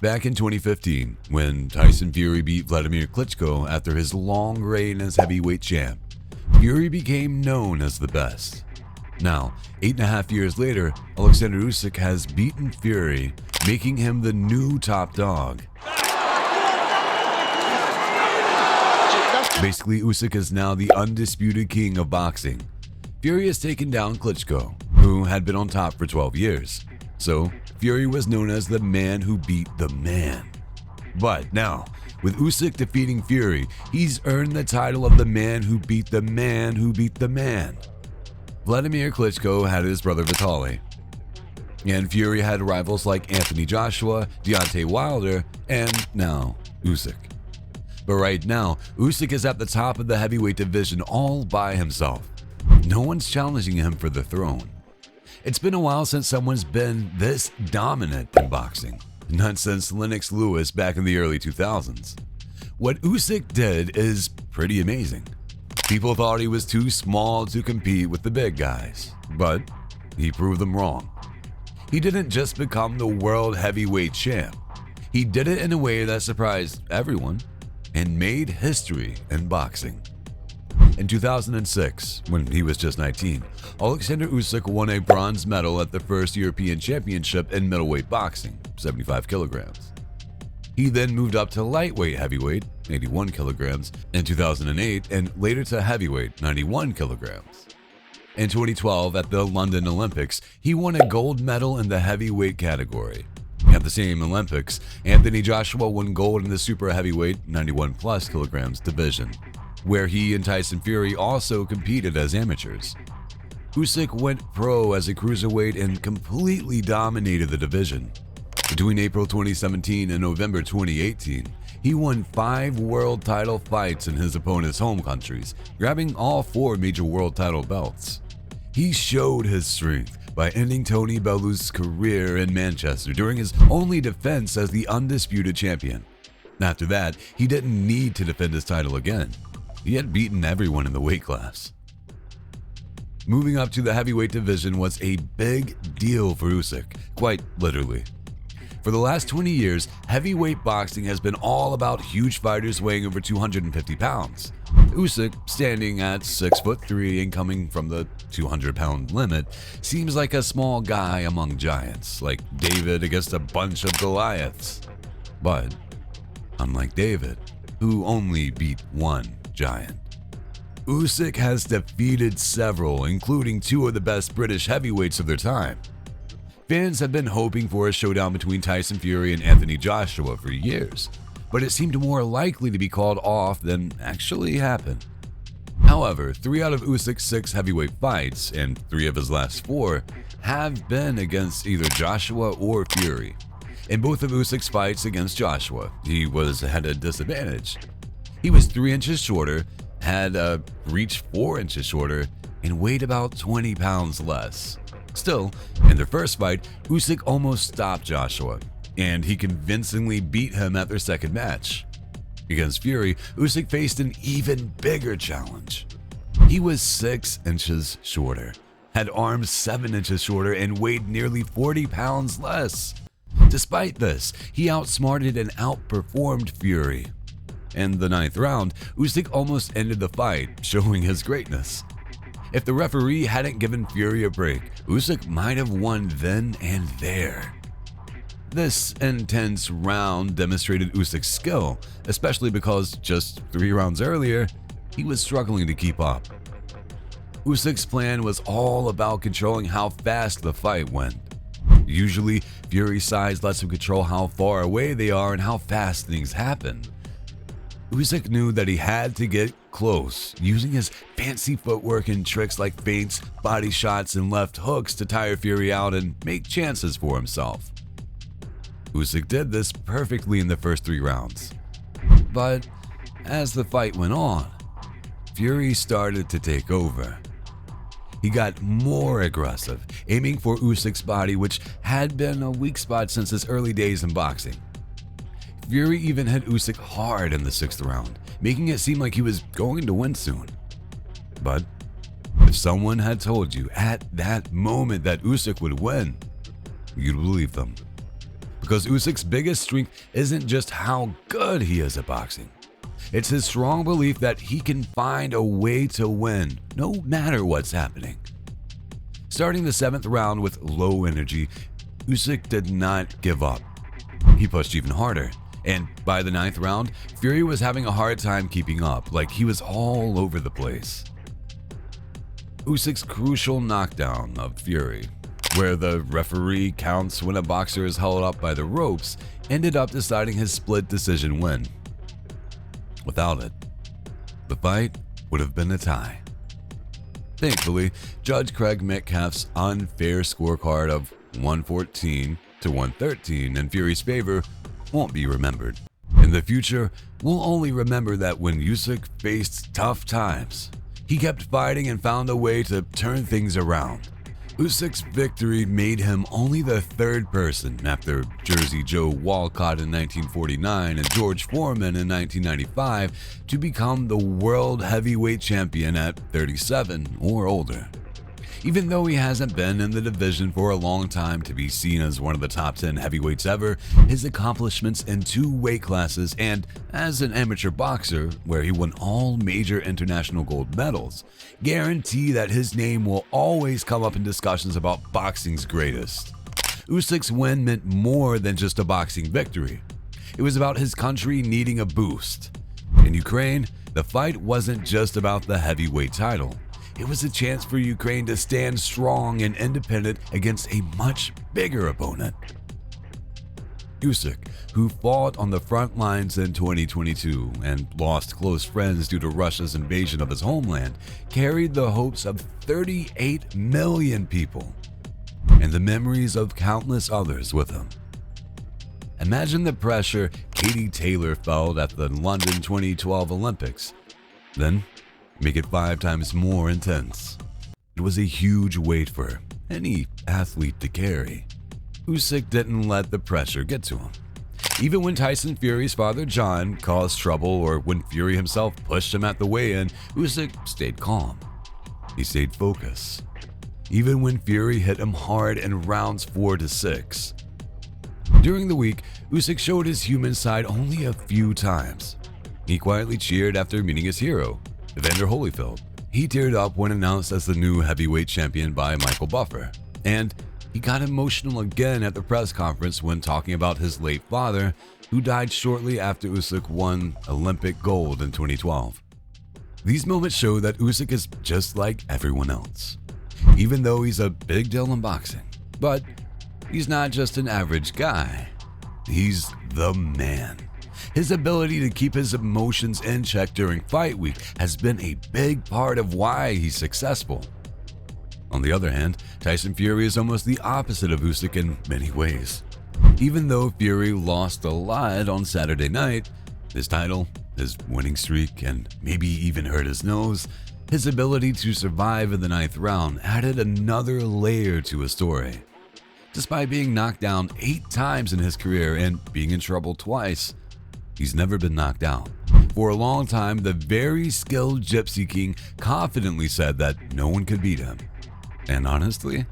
Back in 2015, when Tyson Fury beat Vladimir Klitschko after his long reign as heavyweight champ, Fury became known as the best. Now, 8.5 years later, Oleksandr Usyk has beaten Fury, making him the new top dog. Basically, Usyk is now the undisputed king of boxing. Fury has taken down Klitschko, who had been on top for 12 years. So, Fury was known as the man who beat the man. But now, with Usyk defeating Fury, he's earned the title of the man who beat the man who beat the man. Vladimir Klitschko had his brother Vitaly, and Fury had rivals like Anthony Joshua, Deontay Wilder, and now Usyk. But right now, Usyk is at the top of the heavyweight division all by himself. No one's challenging him for the throne. It's been a while since someone's been this dominant in boxing. Not since Lennox Lewis back in the early 2000s. What Usyk did is pretty amazing. People thought he was too small to compete with the big guys, but he proved them wrong. He didn't just become the world heavyweight champ. He did it in a way that surprised everyone and made history in boxing. In 2006, when he was just 19, Oleksandr Usyk won a bronze medal at the first European Championship in middleweight boxing, 75 kilograms. He then moved up to lightweight heavyweight, 81 kilograms, in 2008, and later to heavyweight, 91 kilograms. In 2012, at the London Olympics, he won a gold medal in the heavyweight category. At the same Olympics, Anthony Joshua won gold in the super heavyweight, 91 plus kilograms division, where he and Tyson Fury also competed as amateurs. Usyk went pro as a cruiserweight and completely dominated the division. Between April 2017 and November 2018, he won 5 world title fights in his opponent's home countries, grabbing all 4 major world title belts. He showed his strength by ending Tony Bellew's career in Manchester during his only defense as the undisputed champion. After that, he didn't need to defend his title again. He had beaten everyone in the weight class. Moving up to the heavyweight division was a big deal for Usyk, quite literally. For the last 20 years, heavyweight boxing has been all about huge fighters weighing over 250 pounds. Usyk, standing at 6'3" and coming from the 200-pound limit, seems like a small guy among giants, like David against a bunch of Goliaths. But unlike David, who only beat one giant, Usyk has defeated several, including 2 of the best British heavyweights of their time. Fans have been hoping for a showdown between Tyson Fury and Anthony Joshua for years, but it seemed more likely to be called off than actually happen. However, 3 out of Usyk's 6 heavyweight fights, and 3 of his last 4, have been against either Joshua or Fury. In both of Usyk's fights against Joshua, he was at a disadvantage. He was 3 inches shorter, had a reach 4 inches shorter, and weighed about 20 pounds less. Still, in their first fight, Usyk almost stopped Joshua, and he convincingly beat him at their second match. Against Fury, Usyk faced an even bigger challenge. He was 6 inches shorter, had arms 7 inches shorter, and weighed nearly 40 pounds less. Despite this, he outsmarted and outperformed Fury. In the 9th round, Usyk almost ended the fight, showing his greatness. If the referee hadn't given Fury a break, Usyk might have won then and there. This intense round demonstrated Usyk's skill, especially because just 3 rounds earlier, he was struggling to keep up. Usyk's plan was all about controlling how fast the fight went. Usually, Fury's size lets him control how far away they are and how fast things happen. Usyk knew that he had to get close, using his fancy footwork and tricks like feints, body shots, and left hooks to tire Fury out and make chances for himself. Usyk did this perfectly in the first 3 rounds. But as the fight went on, Fury started to take over. He got more aggressive, aiming for Usyk's body, which had been a weak spot since his early days in boxing. Fury even hit Usyk hard in the 6th round, making it seem like he was going to win soon. But if someone had told you at that moment that Usyk would win, you'd believe them. because Usyk's biggest strength isn't just how good he is at boxing. It's his strong belief that he can find a way to win, no matter what's happening. Starting the 7th round with low energy, Usyk did not give up. He pushed even harder, and by the 9th round, Fury was having a hard time keeping up, like he was all over the place. Usyk's crucial knockdown of Fury, where the referee counts when a boxer is held up by the ropes, ended up deciding his split decision win. Without it, the fight would have been a tie. Thankfully, Judge Craig Metcalf's unfair scorecard of 114 to 113 in Fury's favor won't be remembered. In the future, we'll only remember that when Usyk faced tough times, he kept fighting and found a way to turn things around. Usyk's victory made him only the 3rd person after Jersey Joe Walcott in 1949 and George Foreman in 1995 to become the world heavyweight champion at 37 or older. Even though he hasn't been in the division for a long time to be seen as one of the top 10 heavyweights ever, his accomplishments in 2 weight classes and as an amateur boxer where he won all major international gold medals guarantee that his name will always come up in discussions about boxing's greatest. Usyk's win meant more than just a boxing victory. It was about his country needing a boost. In Ukraine, the fight wasn't just about the heavyweight title. It was a chance for Ukraine to stand strong and independent against a much bigger opponent. Usyk, who fought on the front lines in 2022 and lost close friends due to Russia's invasion of his homeland, carried the hopes of 38 million people and the memories of countless others with him. Imagine the pressure Katie Taylor felt at the London 2012 Olympics. Then, make it 5 times more intense. It was a huge weight for any athlete to carry. Usyk didn't let the pressure get to him. Even when Tyson Fury's father John caused trouble or when Fury himself pushed him at the weigh-in, Usyk stayed calm. He stayed focused. Even when Fury hit him hard in rounds 4 to 6. During the week, Usyk showed his human side only a few times. He quietly cheered after meeting his hero, Evander Holyfield. He teared up when announced as the new heavyweight champion by Michael Buffer. And he got emotional again at the press conference when talking about his late father, who died shortly after Usyk won Olympic gold in 2012. These moments show that Usyk is just like everyone else, even though he's a big deal in boxing. But he's not just an average guy. He's the man. His ability to keep his emotions in check during fight week has been a big part of why he's successful. On the other hand, Tyson Fury is almost the opposite of Usyk in many ways. Even though Fury lost a lot on Saturday night, his title, his winning streak, and maybe even hurt his nose, his ability to survive in the 9th round added another layer to his story. Despite being knocked down 8 times in his career and being in trouble twice, he's never been knocked out. For a long time, the very skilled Gypsy King confidently said that no one could beat him. And honestly,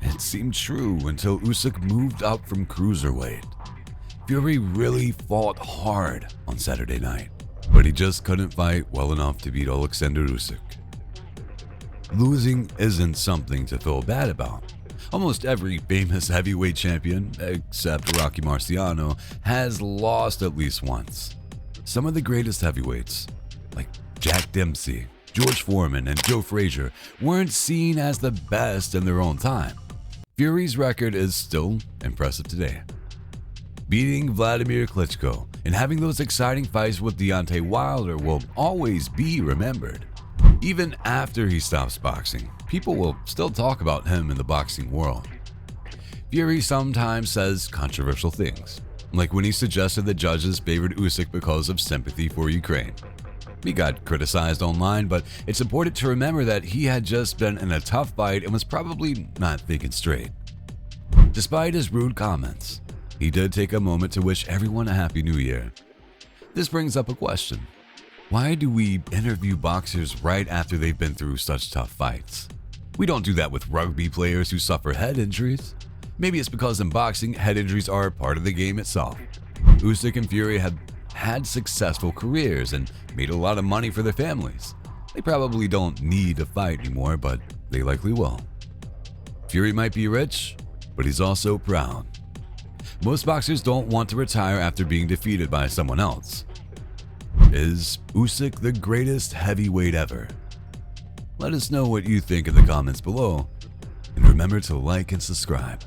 it seemed true until Usyk moved up from cruiserweight. Fury really fought hard on Saturday night, but he just couldn't fight well enough to beat Oleksandr Usyk. Losing isn't something to feel bad about. Almost every famous heavyweight champion, except Rocky Marciano, has lost at least once. Some of the greatest heavyweights, like Jack Dempsey, George Foreman, and Joe Frazier, weren't seen as the best in their own time. Fury's record is still impressive today. Beating Vladimir Klitschko and having those exciting fights with Deontay Wilder will always be remembered. Even after he stops boxing, people will still talk about him in the boxing world. Fury sometimes says controversial things, like when he suggested the judges favored Usyk because of sympathy for Ukraine. He got criticized online, but it's important to remember that he had just been in a tough fight and was probably not thinking straight. Despite his rude comments, he did take a moment to wish everyone a happy new year. This brings up a question. Why do we interview boxers right after they've been through such tough fights? We don't do that with rugby players who suffer head injuries. Maybe it's because in boxing, head injuries are a part of the game itself. Usyk and Fury have had successful careers and made a lot of money for their families. They probably don't need to fight anymore, but they likely will. Fury might be rich, but he's also proud. Most boxers don't want to retire after being defeated by someone else. Is Usyk the greatest heavyweight ever? Let us know what you think in the comments below, and remember to like and subscribe.